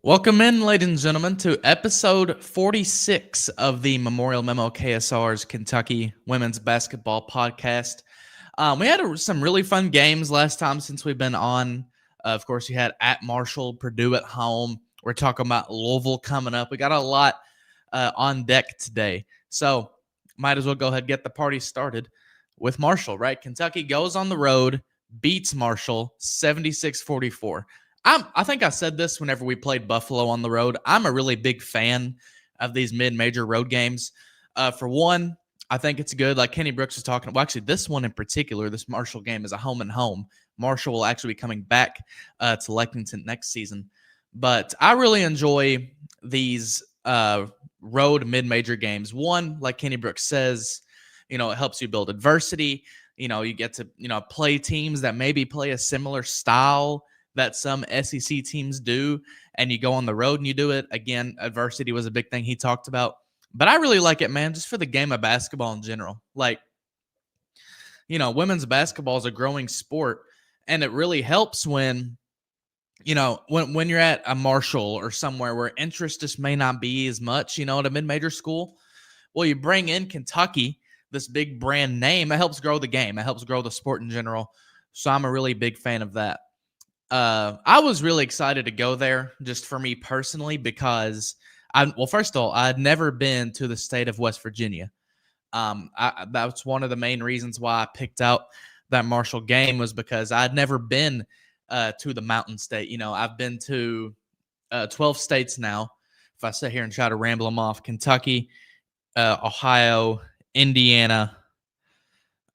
Welcome in, ladies and gentlemen, to episode 46 of the Memorial Memo KSR's Kentucky Women's Basketball Podcast. We had some really fun games last time since we've been on. Of course, you had at Marshall, Purdue at home. We're talking about Louisville coming up. We got a lot on deck today. So, might as well go ahead and get the party started with Marshall, right? Kentucky goes on the road, beats Marshall 76-44. I think I said this whenever we played Buffalo on the road. I'm a really big fan of these mid-major road games. For one, I think it's good. Like Kenny Brooks was talking. Well, actually, this one in particular, this Marshall game is a home and home. Marshall will actually be coming back to Lexington next season. But I really enjoy these road mid-major games. One, like Kenny Brooks says, it helps you build adversity. You get to play teams that maybe play a similar style that some SEC teams do, and you go on the road and you do it. Again, adversity was a big thing he talked about. But I really like it, man, just for the game of basketball in general. Like, women's basketball is a growing sport, and it really helps when you're at a Marshall or somewhere where interest just may not be as much, at a mid-major school. Well, you bring in Kentucky, this big brand name. It helps grow the game. It helps grow the sport in general. So I'm a really big fan of that. I was really excited to go there just for me personally because first of all, I'd never been to the state of West Virginia. That's one of the main reasons why I picked out that Marshall game was because I'd never been to the Mountain State. I've been to 12 states now. If I sit here and try to ramble them off, Kentucky, Ohio, Indiana,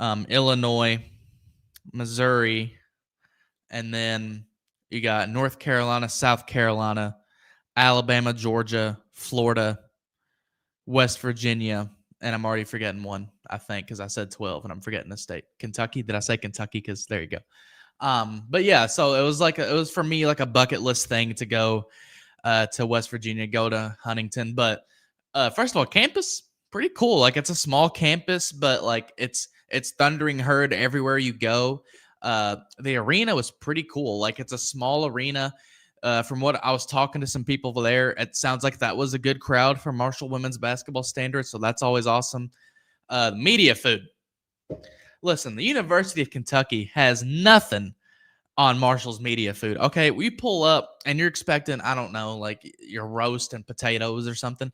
Illinois, Missouri, and then you got North Carolina, South Carolina, Alabama, Georgia, Florida, West Virginia, and I'm already forgetting one, I think, because I said 12, and I'm forgetting the state. Kentucky? Did I say Kentucky? Because there you go. But yeah, so it was for me like a bucket list thing to go to West Virginia, go to Huntington. But first of all, campus, pretty cool. Like it's a small campus, but like it's thundering herd everywhere you go. The arena was pretty cool. Like it's a small arena. From what I was talking to some people there, it sounds like that was a good crowd for Marshall women's basketball standards. So that's always awesome. Media food. Listen, the University of Kentucky has nothing on Marshall's media food. Okay, we pull up and you're expecting, I don't know, like your roast and potatoes or something.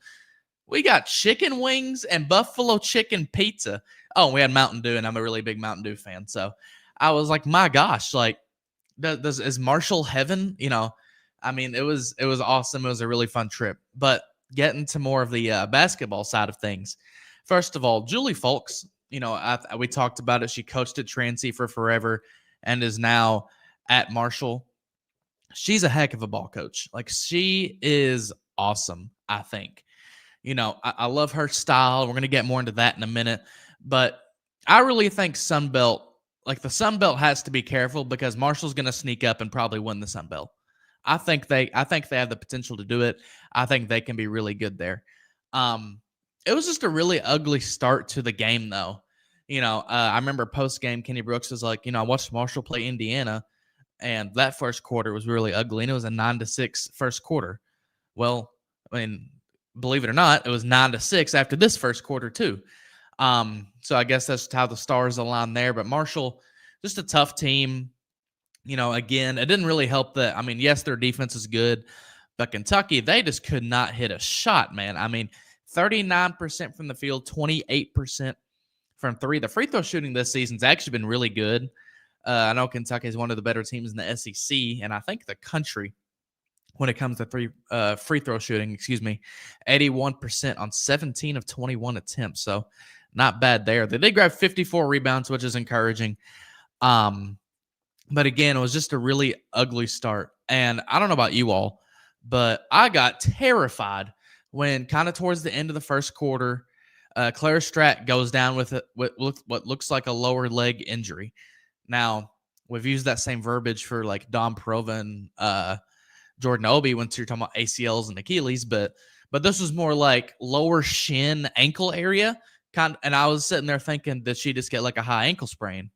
We got chicken wings and buffalo chicken pizza. Oh, we had Mountain Dew, and I'm a really big Mountain Dew fan. So I was like, my gosh, like, is Marshall heaven? I mean, it was awesome. It was a really fun trip. But getting to more of the basketball side of things. First of all, Julie Folks, we talked about it. She coached at Transy for forever and is now at Marshall. She's a heck of a ball coach. Like, she is awesome, I think. I love her style. We're going to get more into that in a minute. But I really think Sunbelt, like the Sun Belt has to be careful because Marshall's going to sneak up and probably win the Sun Belt. I think they have the potential to do it. I think they can be really good there. It was just a really ugly start to the game, though. I remember post game, Kenny Brooks was like, I watched Marshall play Indiana, and that first quarter was really ugly, and it was a 9-6 first quarter. Well, I mean, believe it or not, it was 9-6 after this first quarter too. So I guess that's how the stars align there. But Marshall, just a tough team. Again, it didn't really help that. I mean, yes, their defense is good, but Kentucky, they just could not hit a shot, man. I mean, 39% from the field, 28% from three. The free throw shooting this season's actually been really good. I know Kentucky is one of the better teams in the SEC, and I think the country when it comes to free throw shooting, 81% on 17 of 21 attempts. So not bad there. They did grab 54 rebounds, which is encouraging. But again, it was just a really ugly start. And I don't know about you all, but I got terrified when kind of towards the end of the first quarter, Claire Stratt goes down with what looks like a lower leg injury. Now, we've used that same verbiage for like Dom Prova and Jordan Obi once you're talking about ACLs and Achilles, but this was more like lower shin ankle area. And I was sitting there thinking, did she just get like a high ankle sprain?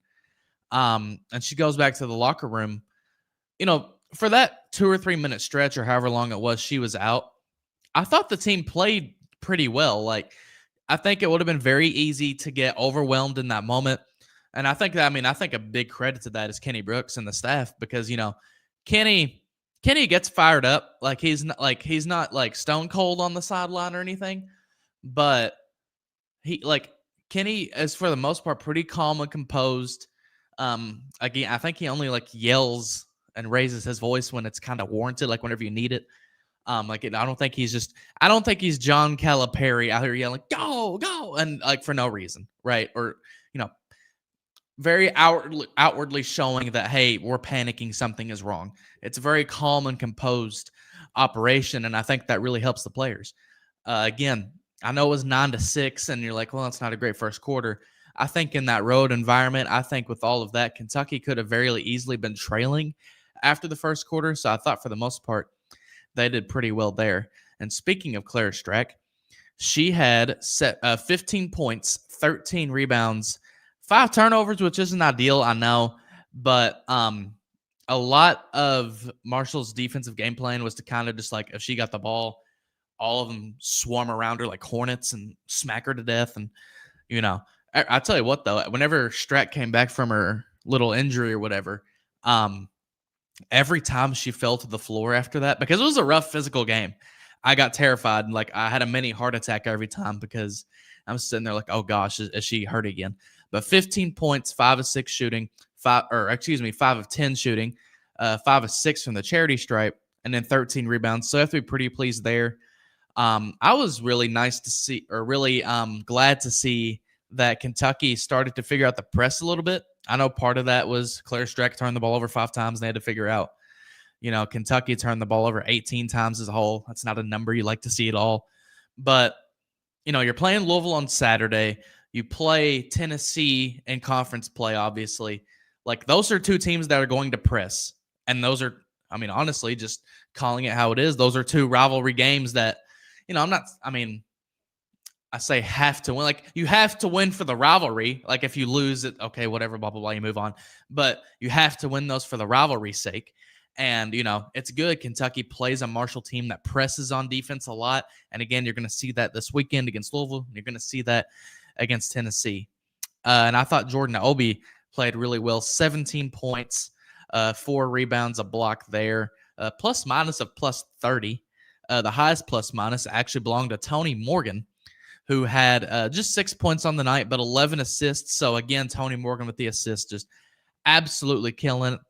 And she goes back to the locker room. for that 2 or 3 minute stretch or however long it was she was out, I thought the team played pretty well. Like, I think it would have been very easy to get overwhelmed in that moment. And I think a big credit to that is Kenny Brooks and the staff because, Kenny Kenny gets fired up. Like he's not like stone cold on the sideline or anything, but he like Kenny is for the most part pretty calm and composed. Again, I think he only like yells and raises his voice when it's kind of warranted, like whenever you need it. I don't think he's John Calipari out here yelling, go, go, and like for no reason, right? Or, you know, very outwardly showing that, hey, we're panicking, something is wrong. It's a very calm and composed operation, and I think that really helps the players. Again, I know it was 9-6, and you're like, well, it's not a great first quarter. I think in that road environment, I think with all of that, Kentucky could have very easily been trailing after the first quarter. So I thought for the most part, they did pretty well there. And speaking of Claire Strack, she had set 15 points, 13 rebounds, 5 turnovers, which isn't ideal, I know. But a lot of Marshall's defensive game plan was to kind of just like, if she got the ball, all of them swarm around her like hornets and smack her to death. And, I tell you what, though, whenever Strack came back from her little injury or whatever, every time she fell to the floor after that, because it was a rough physical game, I got terrified. Like I had a mini heart attack every time because I'm sitting there like, oh gosh, is she hurt again? But 15 points, 5 of 6 shooting, 5 of 10 shooting, 5 of 6 from the charity stripe, and then 13 rebounds. So I have to be pretty pleased there. I was really glad to see that Kentucky started to figure out the press a little bit. I know part of that was Claire Strack turned the ball over 5 times, and they had to figure out, Kentucky turned the ball over 18 times as a whole. That's not a number you like to see at all. But, you're playing Louisville on Saturday. You play Tennessee in conference play, obviously. Like, those are 2 teams that are going to press. And those are, honestly, just calling it how it is, those are 2 rivalry games that, I say have to win. Like, you have to win for the rivalry. Like, if you lose it, okay, whatever, blah, blah, blah, you move on. But you have to win those for the rivalry's sake. And, it's good. Kentucky plays a Marshall team that presses on defense a lot. And, again, you're going to see that this weekend against Louisville. You're going to see that against Tennessee. And I thought Jordan Obi played really well. 17 points, 4 rebounds, a block there. Plus minus of plus 30. The highest plus minus actually belonged to Tony Morgan, who had just 6 points on the night, but 11 assists. So, again, Tony Morgan with the assists, just absolutely killing it.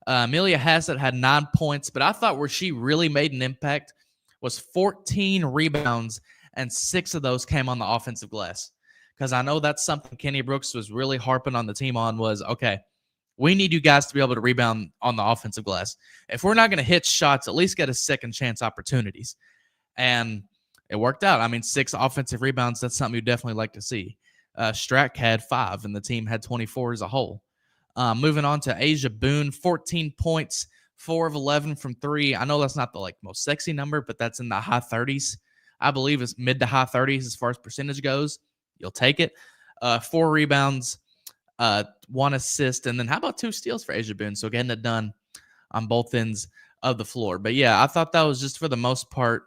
Amelia Hassett had 9 points, but I thought where she really made an impact was 14 rebounds, and 6 of those came on the offensive glass. Because I know that's something Kenny Brooks was really harping on the team on was, okay, we need you guys to be able to rebound on the offensive glass. If we're not going to hit shots, at least get us second chance opportunities. And it worked out. 6 offensive rebounds, that's something you'd definitely like to see. Strack had 5, and the team had 24 as a whole. Moving on to Asia Boone, 14 points, 4 of 11 from 3. I know that's not the most sexy number, but that's in the high 30s. I believe it's mid to high 30s as far as percentage goes. You'll take it. 4 rebounds, 1 assist, and then how about 2 steals for Asia Boone? So getting it done on both ends of the floor. But yeah, I thought that was just for the most part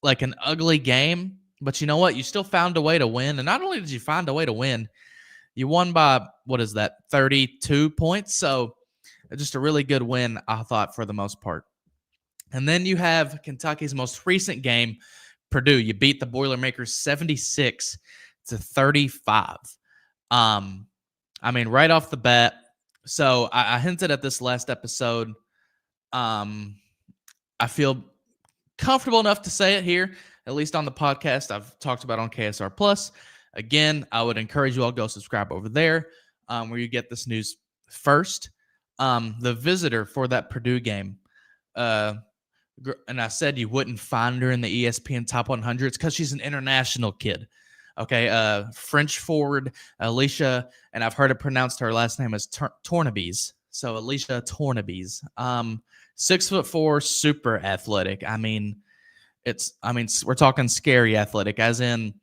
like an ugly game, but you know what? You still found a way to win. And not only did you find a way to win, you won by, 32 points. So just a really good win, I thought, for the most part. And then you have Kentucky's most recent game, Purdue. You beat the Boilermakers 76-35. Right off the bat. So I hinted at this last episode. I feel comfortable enough to say it here, at least on the podcast. I've talked about it on KSR Plus. Again, I would encourage you all to go subscribe over there, where you get this news first. The visitor for that Purdue game, and I said you wouldn't find her in the ESPN Top 100s because she's an international kid. Okay, French forward Alicia, and I've heard it pronounced her last name as Tornabes. So Alicia Tornabes. 6'4", super athletic. We're talking scary athletic, as in,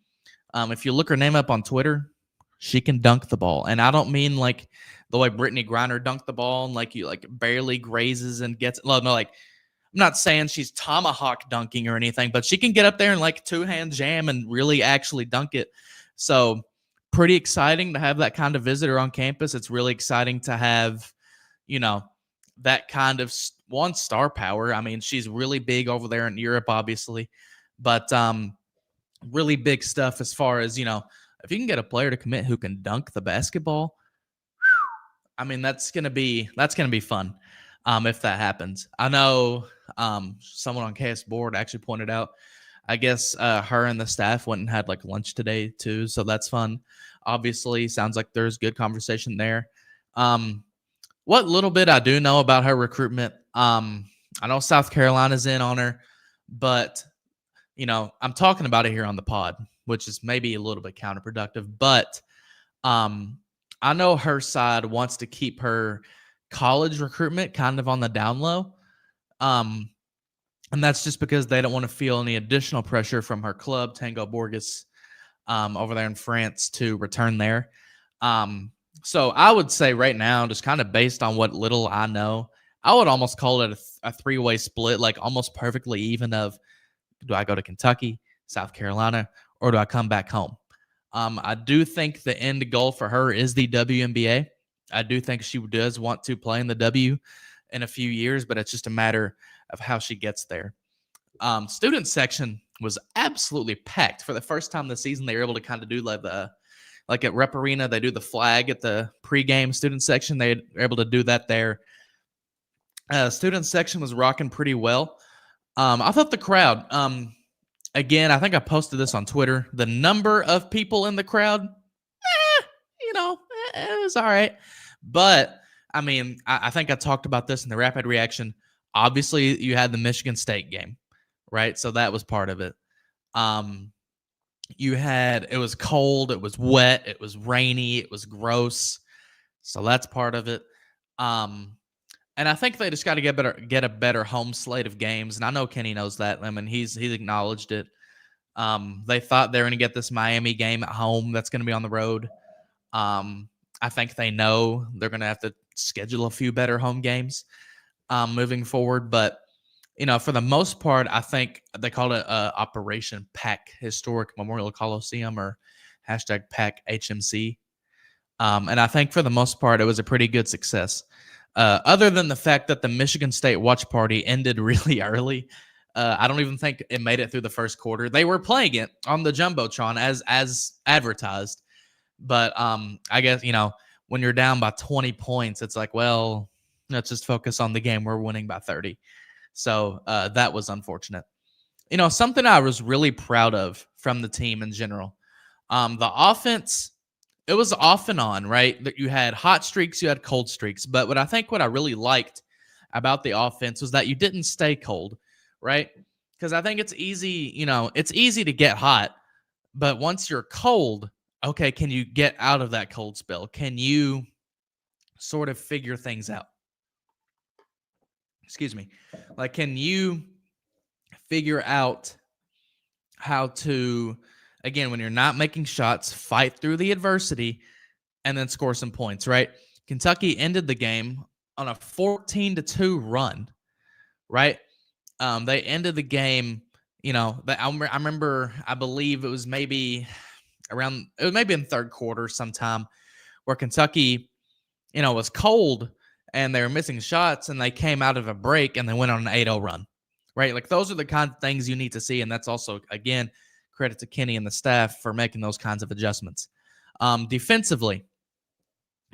if you look her name up on Twitter, she can dunk the ball. And I don't mean like the way Brittany Griner dunked the ball and like you like barely grazes and gets. No, like I'm not saying she's tomahawk dunking or anything, but she can get up there and like two-hand jam and really actually dunk it. So pretty exciting to have that kind of visitor on campus. It's really exciting to have, that kind of one star power. I mean, she's really big over there in Europe, obviously, but really big stuff as far as, if you can get a player to commit who can dunk the basketball, I mean, that's gonna be fun. If that happens. I know someone on KS board actually pointed out, I guess her and the staff went and had like lunch today too, so that's fun. Obviously, sounds like there's good conversation there. What little bit I do know about her recruitment, I know South Carolina's in on her, but I'm talking about it here on the pod, which is maybe a little bit counterproductive, but I know her side wants to keep her college recruitment kind of on the down low. And that's just because they don't want to feel any additional pressure from her club, Tango Borges, over there in France to return there. So I would say right now, just kind of based on what little I know, I would almost call it a three-way split, like almost perfectly even of, do I go to Kentucky, South Carolina, or do I come back home? I do think the end goal for her is the WNBA. I do think she does want to play in the W in a few years, but it's just a matter of how she gets there. Student section was absolutely packed. For the first time this season, they were able to kind of do like at Rep Arena, they do the flag at the pregame student section. They were able to do that there. Student section was rocking pretty well. I thought the crowd, again, I think I posted this on Twitter. The number of people in the crowd, it was all right. But, I mean, I think I talked about this in the rapid reaction. Obviously, you had the Michigan State game, right? So that was part of it. It was cold, it was wet, it was rainy, it was gross. So that's part of it. And I think they just got to get a better home slate of games. And I know Kenny knows that. I mean, he's acknowledged it. They thought they were going to get this Miami game at home. That's going to be on the road. I think they know they're going to have to schedule a few better home games moving forward. But, for the most part, I think they called it Operation PAC, Historic Memorial Coliseum, or hashtag PAC HMC. And I think for the most part, it was a pretty good success. Other than the fact that the Michigan State watch party ended really early, I don't even think it made it through the first quarter. They were playing it on the Jumbotron as advertised. But I guess, when you're down by 20 points, it's like, well, let's just focus on the game. We're winning by 30. So that was unfortunate. Something I was really proud of from the team in general. The offense, it was off and on, right? That you had hot streaks, you had cold streaks. But what I really liked about the offense was that you didn't stay cold, right? Because I think it's easy, it's easy to get hot. But once you're cold, okay, can you get out of that cold spell? Can you sort of figure things out? Excuse me. Like, can you figure out how to, again, when you're not making shots, fight through the adversity and then score some points, right? Kentucky ended the game on a 14-2 run, right? They ended the game, I remember, I believe it was maybe in third quarter sometime where Kentucky, was cold and they were missing shots and they came out of a break and they went on an 8-0 run, right? Like those are the kind of things you need to see. And that's also, again, credit to Kenny and the staff for making those kinds of adjustments. Defensively,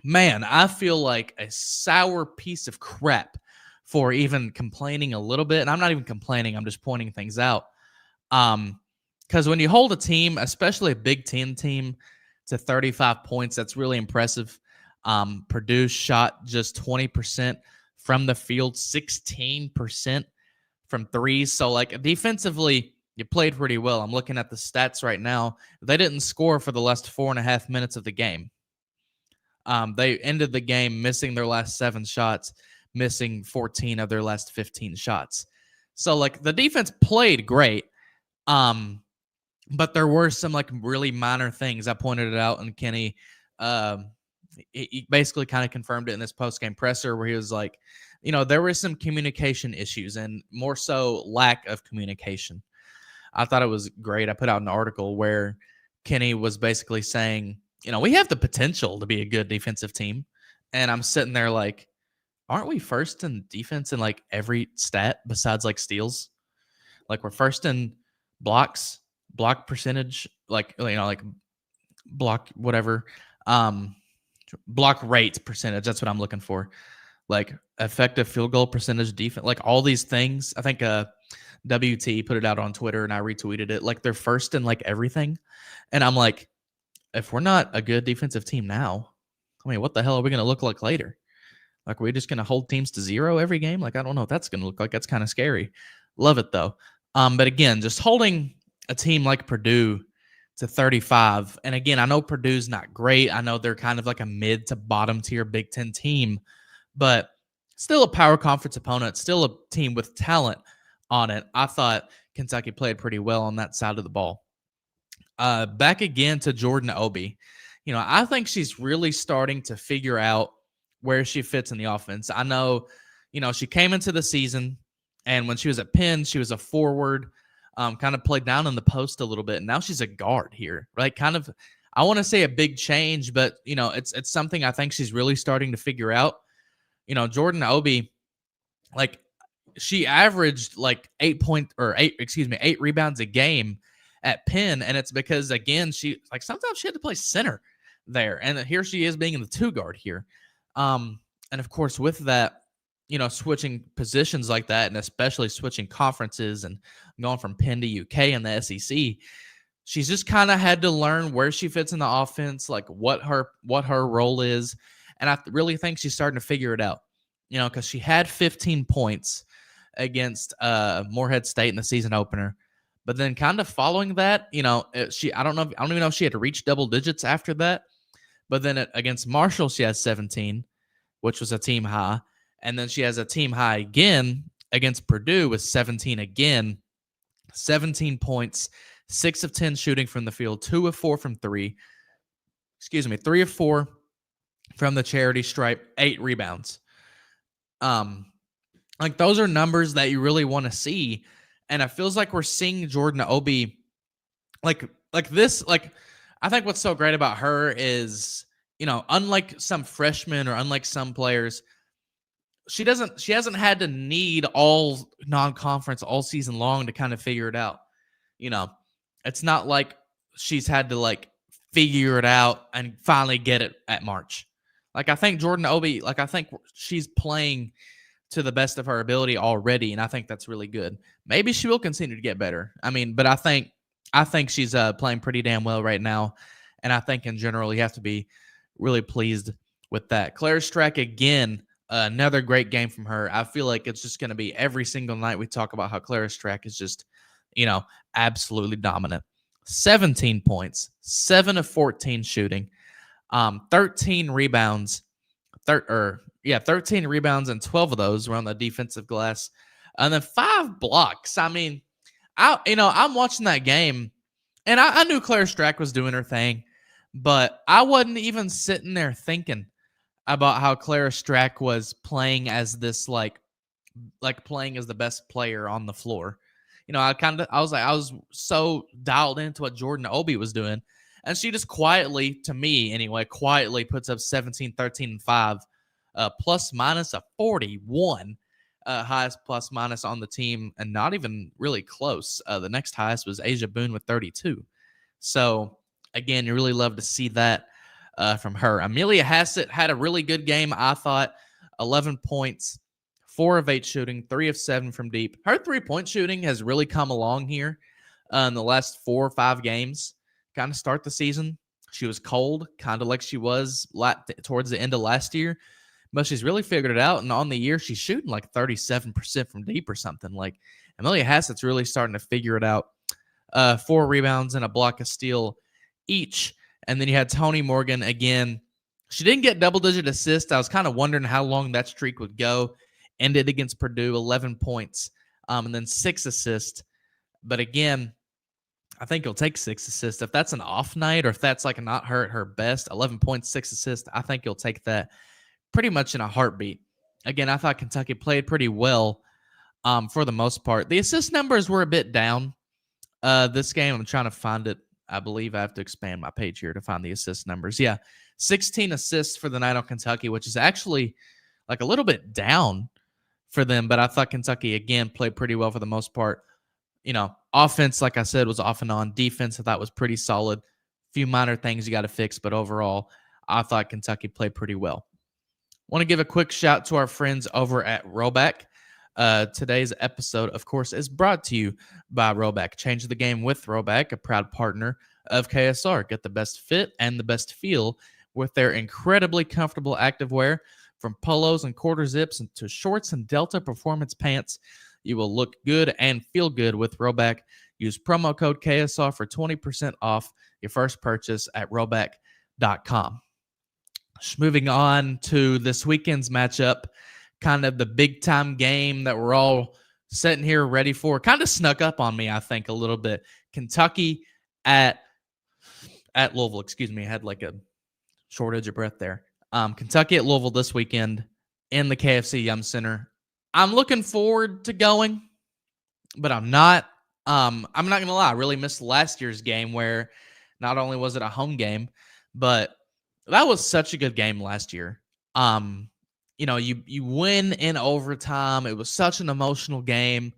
man, I feel like a sour piece of crap for even complaining a little bit. And I'm not even complaining. I'm just pointing things out. Because when you hold a team, especially a Big Ten team, to 35 points, that's really impressive. Purdue shot just 20% from the field, 16% from threes. So, like, defensively, you played pretty well. I'm looking at the stats right now. They didn't score for the last 4.5 minutes of the game. They ended the game missing their last 7 shots, missing 14 of their last 15 shots. So, like, the defense played great. But there were some, like, really minor things. I pointed it out, and Kenny he basically kind of confirmed it in this post-game presser where he was like, there were some communication issues and more so lack of communication. I thought it was great. I put out an article where Kenny was basically saying, we have the potential to be a good defensive team. And I'm sitting there like, aren't we first in defense in like every stat besides like steals? Like we're first in blocks, block percentage, like block whatever, block rate percentage. That's what I'm looking for. Like effective field goal percentage, defense, like all these things. I think WT put it out on Twitter and I retweeted it. Like they're first in like everything. And I'm like, if we're not a good defensive team now, I mean, what the hell are we going to look like later? Like, are we just going to hold teams to 0 every game? Like, I don't know what that's going to look like. That's kind of scary. Love it, though. But again, just holding a team like Purdue to 35. And again, I know Purdue's not great. I know they're kind of like a mid to bottom tier Big Ten team, but still a power conference opponent, still a team with talent on it. I thought Kentucky played pretty well on that side of the ball. Back again to Jordan Obi. I think she's really starting to figure out where she fits in the offense. I know, she came into the season, and when she was at Penn, she was a forward, kind of played down in the post a little bit, and now she's a guard here, right? Kind of, I want to say a big change, but, it's something I think she's really starting to figure out. Jordan Obi, like, she averaged like 8 rebounds a game at Penn, and it's because again sometimes she had to play center there, and here she is being in the 2 guard here, and of course with that, switching positions like that, and especially switching conferences and going from Penn to UK and the SEC, she's just kind of had to learn where she fits in the offense, like what her role is, and I really think she's starting to figure it out, because she had 15 points against Morehead State in the season opener. But then kind of following that, I don't even know if she had to reach double digits after that. But then against Marshall, she has 17, which was a team high. And then she has a team high again against Purdue with 17 again. 17 points, 6 of 10 shooting from the field, 2 of 4 from 3. 3 of 4 from the charity stripe, 8 rebounds. Like those are numbers that you really want to see. And it feels like we're seeing Jordan Obi like this. Like, I think what's so great about her is, unlike some freshmen or unlike some players, she hasn't had to need all non-conference all season long to kind of figure it out. It's not like she's had to like figure it out and finally get it at March. Like, I think Jordan Obi, I think she's playing to the best of her ability already, and I think that's really good. Maybe she will continue to get better. I mean, but I think she's playing pretty damn well right now, and I think in general you have to be really pleased with that. Claire Strack, again, another great game from her. I feel like it's just going to be every single night we talk about how Claire Strack is just, absolutely dominant. 17 points, 7 of 14 shooting, 13 rebounds, 13 rebounds, and 12 of those were on the defensive glass. And then 5 blocks. I mean, I'm watching that game, and I knew Claire Strack was doing her thing, but I wasn't even sitting there thinking about how Claire Strack was playing as this, like playing as the best player on the floor. I was so dialed into what Jordan Obi was doing, and she just quietly, to me anyway, puts up 17, 13, and 5. Plus minus a 41, highest plus minus on the team, and not even really close. The next highest was Asia Boone with 32. So again, you really love to see that from her. Amelia Hassett had a really good game, I thought. 11 points, 4 of 8 shooting, 3 of 7 from deep. Her 3-point shooting has really come along here in the last 4 or 5 games. Kind of start the season, she was cold, kind of like she was towards the end of last year. But she's really figured it out, and on the year, she's shooting like 37% from deep or something. Like, Amelia Hassett's really starting to figure it out. 4 rebounds and a block of steal each. And then you had Toni Morgan again. She didn't get double-digit assists. I was kind of wondering how long that streak would go. Ended against Purdue, 11 points, and then 6 assists. But again, I think he'll take 6 assists. If that's an off night or if that's like not her best, 11.6 assists, I think he'll take that pretty much in a heartbeat. Again, I thought Kentucky played pretty well for the most part. The assist numbers were a bit down this game. I'm trying to find it. I believe I have to expand my page here to find the assist numbers. Yeah, 16 assists for the night on Kentucky, which is actually like a little bit down for them. But I thought Kentucky, again, played pretty well for the most part. Offense, like I said, was off and on. Defense, I thought was pretty solid. Few minor things you got to fix, but overall, I thought Kentucky played pretty well. Want to give a quick shout to our friends over at Roback. Today's episode, of course, is brought to you by Roback. Change the game with Roback, a proud partner of KSR. Get the best fit and the best feel with their incredibly comfortable activewear. From polos and quarter zips to shorts and Delta performance pants, you will look good and feel good with Roback. Use promo code KSR for 20% off your first purchase at roback.com. Just moving on to this weekend's matchup, kind of the big-time game that we're all sitting here ready for. Kind of snuck up on me, I think, a little bit. Kentucky at Louisville. Excuse me, I had like a shortage of breath there. Kentucky at Louisville this weekend in the KFC Yum Center. I'm looking forward to going, but I'm not. I'm not going to lie. I really missed last year's game where not only was it a home game, but that was such a good game last year. You win in overtime. It was such an emotional game.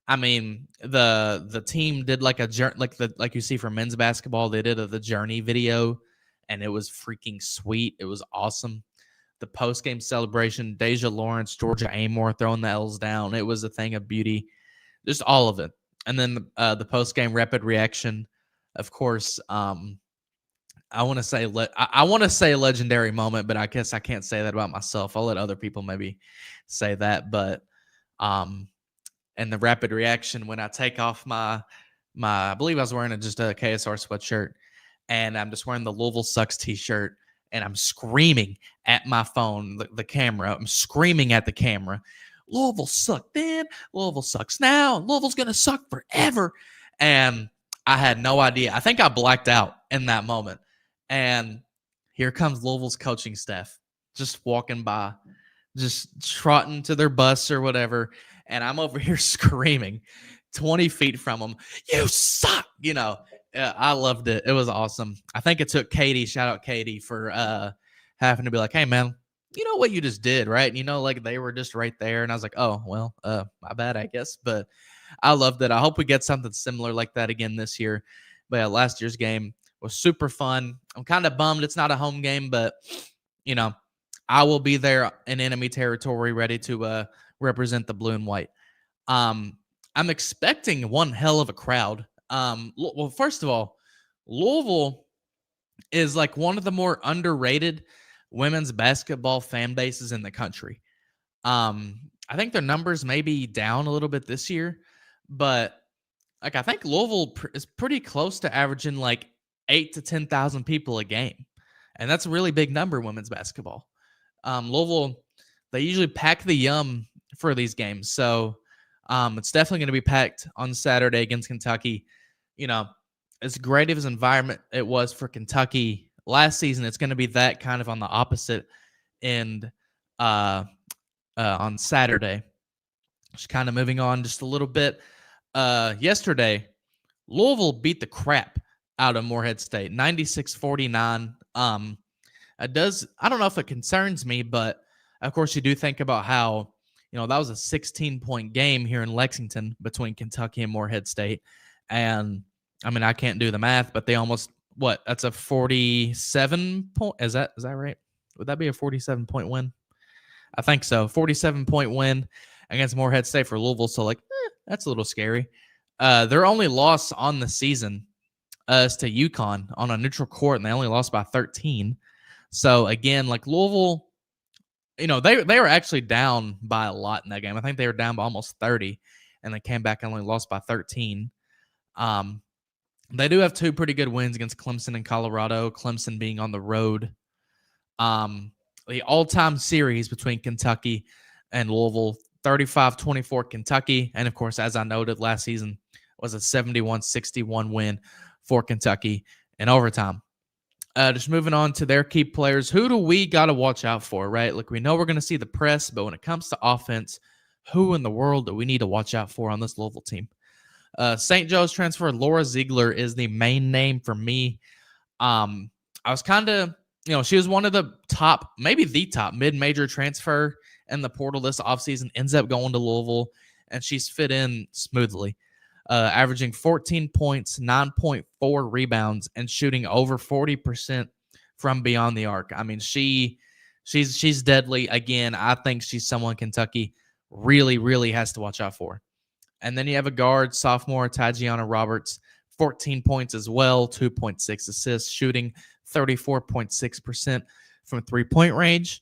I mean, the team did like a journey, like you see for men's basketball, they did the journey video, and it was freaking sweet. It was awesome. The post-game celebration, Deja Lawrence, Georgia Amore throwing the L's down. It was a thing of beauty. Just all of it. And then the post-game rapid reaction, of course. I want to say a legendary moment, but I guess I can't say that about myself. I'll let other people maybe say that. But and the rapid reaction when I take off my I believe I was wearing just a KSR sweatshirt, and I'm just wearing the Louisville Sucks t-shirt, and I'm screaming at my phone, the camera. I'm screaming at the camera. Louisville sucked then. Louisville sucks now. Louisville's going to suck forever. And I had no idea. I think I blacked out in that moment. And here comes Louisville's coaching staff just walking by, just trotting to their bus or whatever. And I'm over here screaming 20 feet from them, "You suck!" I loved it. It was awesome. I think it took Katie, shout out Katie, for having to be like, "Hey, man, you know what you just did, right?" Like they were just right there. And I was like, "Oh, well, my bad, I guess." But I loved it. I hope we get something similar like that again this year. But yeah, last year's game was super fun. I'm kind of bummed it's not a home game, but, I will be there in enemy territory ready to represent the blue and white. I'm expecting one hell of a crowd. Well, first of all, Louisville is like one of the more underrated women's basketball fan bases in the country. I think their numbers may be down a little bit this year, but like I think Louisville is pretty close to averaging like 8 to 10,000 people a game, and that's a really big number in women's basketball. Louisville, they usually pack the Yum for these games, so it's definitely going to be packed on Saturday against Kentucky. As great of an environment it was for Kentucky last season, it's going to be that kind of on the opposite end on Saturday. Just kind of moving on just a little bit. Yesterday, Louisville beat the crap out of Morehead State, 96-49. I don't know if it concerns me, but of course you do think about how, that was a 16-point game here in Lexington between Kentucky and Morehead State. And I mean, I can't do the math, but they almost, that's a 47 point. Is that right? Would that be a 47-point win? I think so. 47-point win against Morehead State for Louisville. So that's a little scary. Their only loss on the season is to UConn on a neutral court, and they only lost by 13. So again, like Louisville, they were actually down by a lot in that game. I think they were down by almost 30, and they came back and only lost by 13. They do have two pretty good wins against Clemson and Colorado, Clemson being on the road. The all-time series between Kentucky and Louisville, 35-24 Kentucky. And, of course, as I noted last season, was a 71-61 win for Kentucky in overtime. Just moving on to their key players. Who do we got to watch out for, right? Like, we know we're going to see the press, but when it comes to offense, who in the world do we need to watch out for on this Louisville team? St. Joe's transfer Laura Ziegler is the main name for me. I was kind of, she was one of the top, maybe the top mid-major transfer in the portal this offseason, ends up going to Louisville, and she's fit in smoothly, averaging 14 points, 9.4 rebounds, and shooting over 40% from beyond the arc. I mean, she's deadly. Again, I think she's someone Kentucky really, really has to watch out for. And then you have a guard, sophomore Tajiana Roberts, 14 points as well, 2.6 assists, shooting 34.6% from three-point range.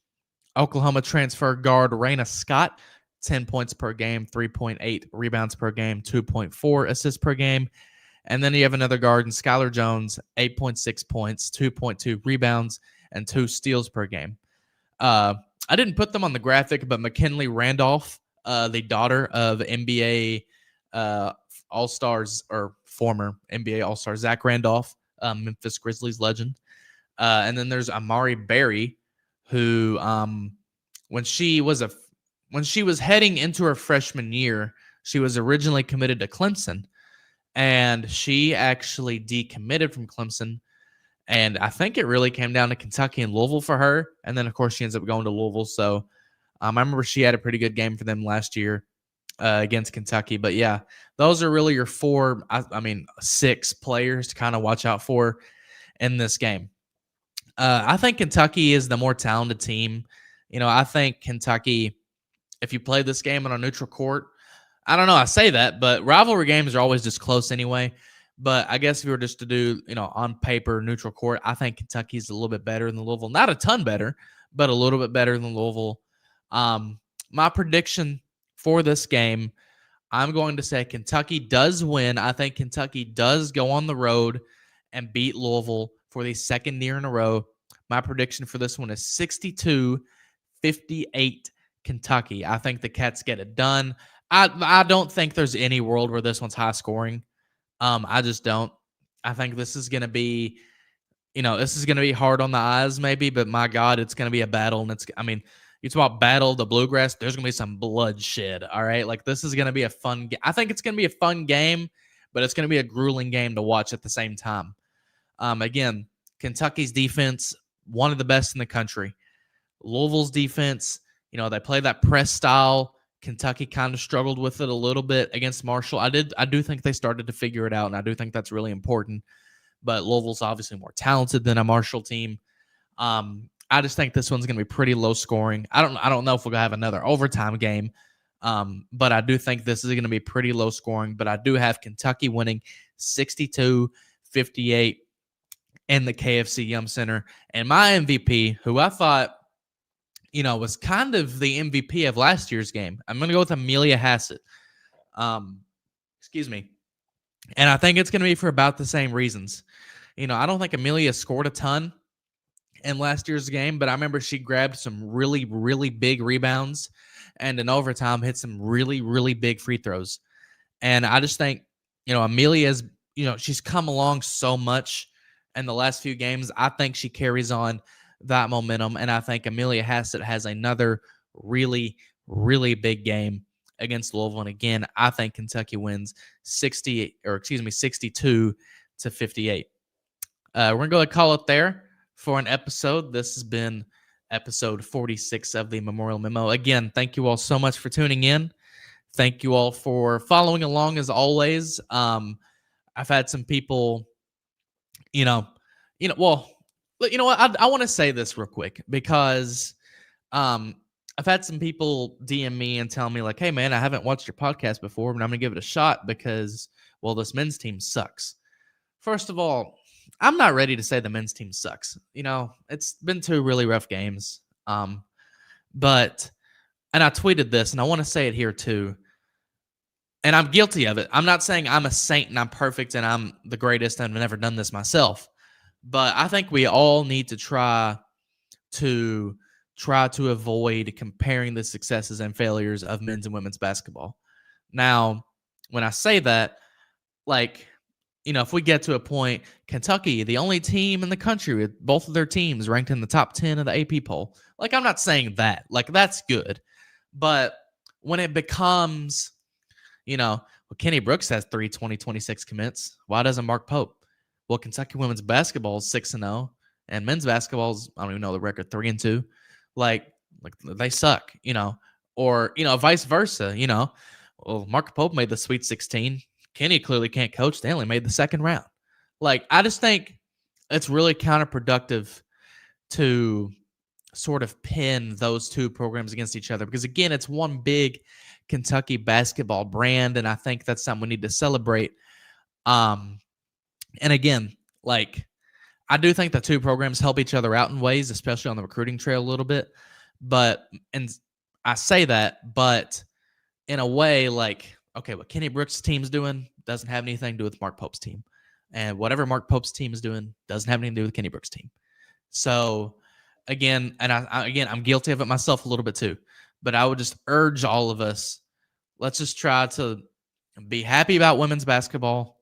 Oklahoma transfer guard Raina Scott, 10 points per game, 3.8 rebounds per game, 2.4 assists per game. And then you have another guard in Skylar Jones, 8.6 points, 2.2 rebounds, and 2 steals per game. I didn't put them on the graphic, but McKinley Randolph, the daughter of NBA All-Stars, or former NBA All-Star Zach Randolph, Memphis Grizzlies legend. And then there's Amari Berry, who when she was heading into her freshman year, she was originally committed to Clemson, and she actually decommitted from Clemson. And I think it really came down to Kentucky and Louisville for her. And then, of course, she ends up going to Louisville. So I remember she had a pretty good game for them last year against Kentucky. But, yeah, those are really your 6 players to kind of watch out for in this game. I think Kentucky is the more talented team. I think Kentucky, if you play this game on a neutral court, I don't know, I say that, but rivalry games are always just close anyway. But I guess if you were just to do, on paper, neutral court, I think Kentucky's a little bit better than Louisville. Not a ton better, but a little bit better than Louisville. My prediction for this game, I'm going to say Kentucky does win. I think Kentucky does go on the road and beat Louisville for the second year in a row. My prediction for this one is 62-58 Kentucky. I think the Cats get it done. I don't think there's any world where this one's high scoring. I just don't. I think this is going to be, hard on the eyes maybe, but my God, it's going to be a battle. And you talk about battle, the bluegrass, there's going to be some bloodshed, all right? Like, this is going to be a fun game. I think it's going to be a fun game, but it's going to be a grueling game to watch at the same time. Again, Kentucky's defense, one of the best in the country. Louisville's defense, they play that press style. Kentucky kind of struggled with it a little bit against Marshall. I do think they started to figure it out, and I do think that's really important. But Louisville's obviously more talented than a Marshall team. I just think this one's going to be pretty low scoring. I don't know if we're going to have another overtime game, but I do think this is going to be pretty low scoring. But I do have Kentucky winning 62-58 in the KFC Yum Center. And my MVP, who I thought, was kind of the MVP of last year's game, I'm going to go with Amelia Hassett. Excuse me. And I think it's going to be for about the same reasons. I don't think Amelia scored a ton in last year's game, but I remember she grabbed some really, really big rebounds and in overtime hit some really, really big free throws. And I just think, Amelia's, she's come along so much in the last few games. I think she carries on that momentum, and I think Amelia Hassett has another really, really big game against Louisville. And again, I think Kentucky wins 62-58. We're going to go and call it there for an episode. This has been episode 46 of the Memorial Memo. Again, thank you all so much for tuning in. Thank you all for following along as always. I've had some people, well, you know what? I want to say this real quick because I've had some people DM me and tell me like, hey, man, I haven't watched your podcast before, but I'm going to give it a shot because, well, this men's team sucks. First of all, I'm not ready to say the men's team sucks. It's been 2 really rough games. And I tweeted this, and I want to say it here too. And I'm guilty of it. I'm not saying I'm a saint and I'm perfect and I'm the greatest and I've never done this myself. But I think we all need to try to avoid comparing the successes and failures of men's and women's basketball. Now, when I say that, like, if we get to a point, Kentucky, the only team in the country with both of their teams ranked in the top 10 of the AP poll. Like, I'm not saying that. Like, that's good. But when it becomes, well, Kenny Brooks has 2026 commits. Why doesn't Mark Pope? Well, Kentucky women's basketball is 6-0, and men's basketball is, I don't even know the record, 3-2. Like they suck, or vice versa. Well, Mark Pope made the Sweet 16. Kenny clearly can't coach. They only made the second round. Like, I just think it's really counterproductive to sort of pin those two programs against each other because, again, it's one big Kentucky basketball brand, and I think that's something we need to celebrate. And again, like, I do think the two programs help each other out in ways, especially on the recruiting trail a little bit. And I say that, but in a way, like, okay, what Kenny Brooks' team's doing doesn't have anything to do with Mark Pope's team. And whatever Mark Pope's team is doing doesn't have anything to do with Kenny Brooks' team. So, again, and I'm guilty of it myself a little bit too. But I would just urge all of us, let's just try to be happy about women's basketball.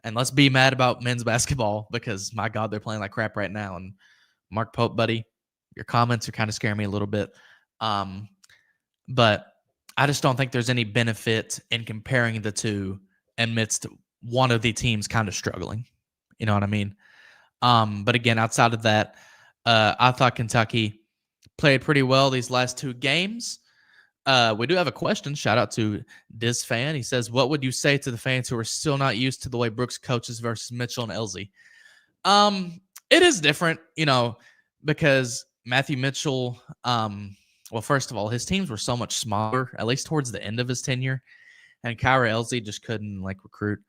And let's be mad about men's basketball because, my God, they're playing like crap right now. And Mark Pope, buddy, your comments are kind of scaring me a little bit. But I just don't think there's any benefit in comparing the two amidst one of the teams kind of struggling. You know what I mean? But again, outside of that, I thought Kentucky played pretty well these last two games. We do have a question. Shout out to Diz Fan. He says, what would you say to the fans who are still not used to the way Brooks coaches versus Mitchell and Elsie? It is different, because Matthew Mitchell, well, first of all, his teams were so much smaller, at least towards the end of his tenure. And Kyra Elsie just couldn't recruit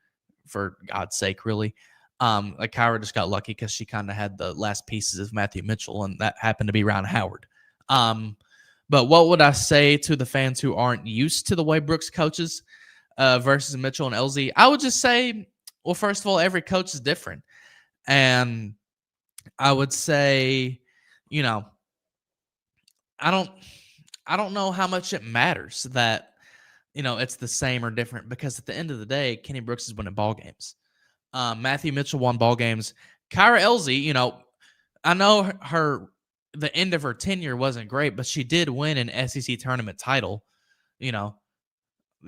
for God's sake, really. Kyra just got lucky because she kind of had the last pieces of Matthew Mitchell, and that happened to be Ron Howard. But what would I say to the fans who aren't used to the way Brooks coaches versus Mitchell and Elsie? I would just say, well, first of all, every coach is different. And I would say, I don't know how much it matters that, it's the same or different, because at the end of the day, Kenny Brooks is winning ball games. Matthew Mitchell won ball games. Kyra Elsie, I know the end of her tenure wasn't great, but she did win an SEC tournament title. The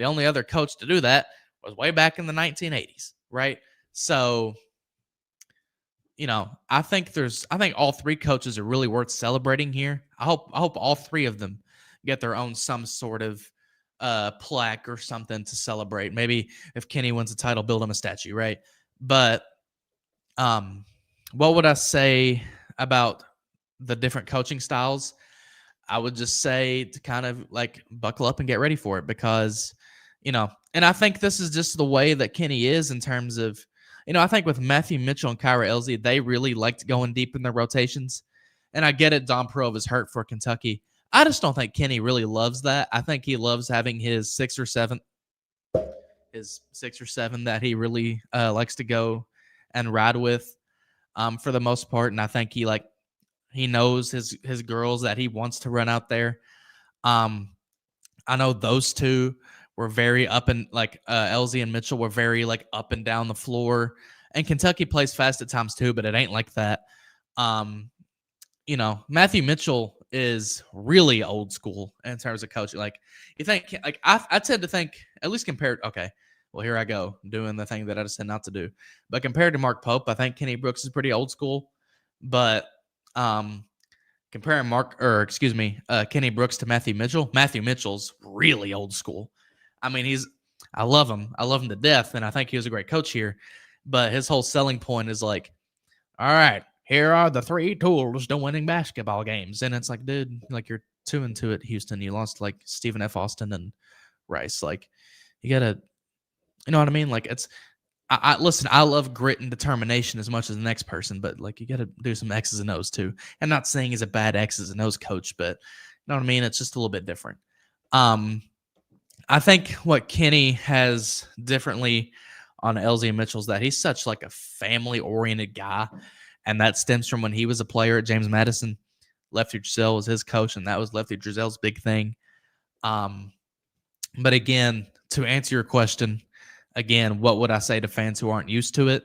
only other coach to do that was way back in the 1980s, right? So, I think all three coaches are really worth celebrating here. I hope all three of them get their own some sort of plaque or something to celebrate. Maybe if Kenny wins the title, build him a statue, right? But what would I say about the different coaching styles? I would just say to kind of buckle up and get ready for it, because, and I think this is just the way that Kenny is in terms of, I think with Matthew Mitchell and Kyra Elsie, they really liked going deep in their rotations. And I get it, Don Perov is hurt for Kentucky. I just don't think Kenny really loves that. I think he loves having his six or seven that he really likes to go and ride with for the most part. And I think he knows his girls that he wants to run out there. I know those two were very up and Elsie and Mitchell were very up and down the floor. And Kentucky plays fast at times too, but it ain't like that. Matthew Mitchell is really old school in terms of coaching. You think I tend to think, at least compared. Okay, well, here I go doing the thing that I just said not to do. But compared to Mark Pope, I think Kenny Brooks is pretty old school. But comparing Kenny Brooks to Matthew Mitchell's really old school. I mean, I love him to death, and I think he was a great coach here. But his whole selling point is all right, here are the three tools to winning basketball games. And it's dude, you're 2-2 at Houston. You lost Stephen F. Austin and Rice. You gotta, you know what I mean? Listen, I love grit and determination as much as the next person, but you got to do some X's and O's too. I'm not saying he's a bad X's and O's coach, but you know what I mean? It's just a little bit different. I think what Kenny has differently on Elsie and Mitchell is that he's such a family-oriented guy, and that stems from when he was a player at James Madison. Lefty Driesell was his coach, and that was Lefty Driesell's big thing. But again, to answer your question, again, what would I say to fans who aren't used to it?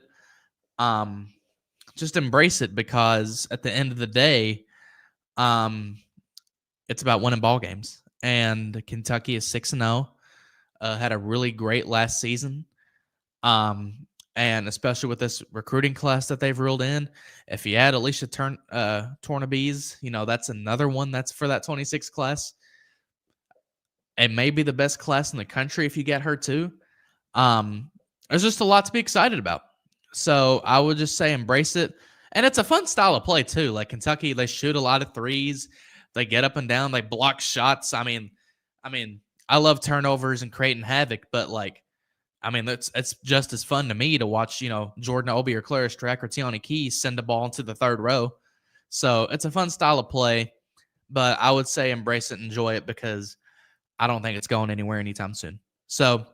Just embrace it, because at the end of the day, it's about winning ball games. And Kentucky is 6-0. Had a really great last season. And especially with this recruiting class that they've ruled in, if you add Alicia Tornabees, that's another one that's for that 26 class. It may be the best class in the country if you get her too. There's just a lot to be excited about. So I would just say embrace it. And it's a fun style of play too. Like Kentucky, they shoot a lot of threes. They get up and down. They block shots. I mean, I love turnovers and creating havoc, but it's just as fun to me to watch, Jordan Obi or Claire Strack or Tiani Keys send the ball into the third row. So it's a fun style of play, but I would say embrace it, enjoy it, because I don't think it's going anywhere anytime soon. So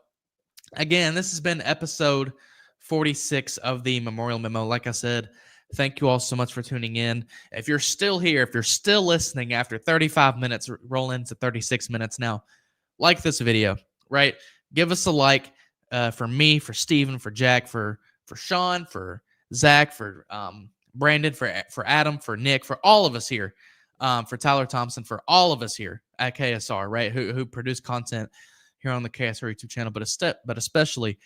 again, this has been episode 46 of the Memorial Memo. Like I said, thank you all so much for tuning in. If you're still here, if you're still listening after 35 minutes, roll into 36 minutes now, like this video, right? Give us a like for me, for Steven, for Jack, for Sean, for Zach, for Brandon, for Adam, for Nick, for all of us here, for Tyler Thompson, for all of us here at KSR, right? Who produce content here on the KSR YouTube channel, but especially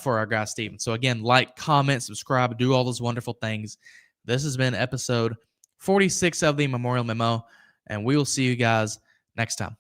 for our guy Steven. So again, like, comment, subscribe, do all those wonderful things. This has been episode 46 of the Memorial Memo, and we will see you guys next time.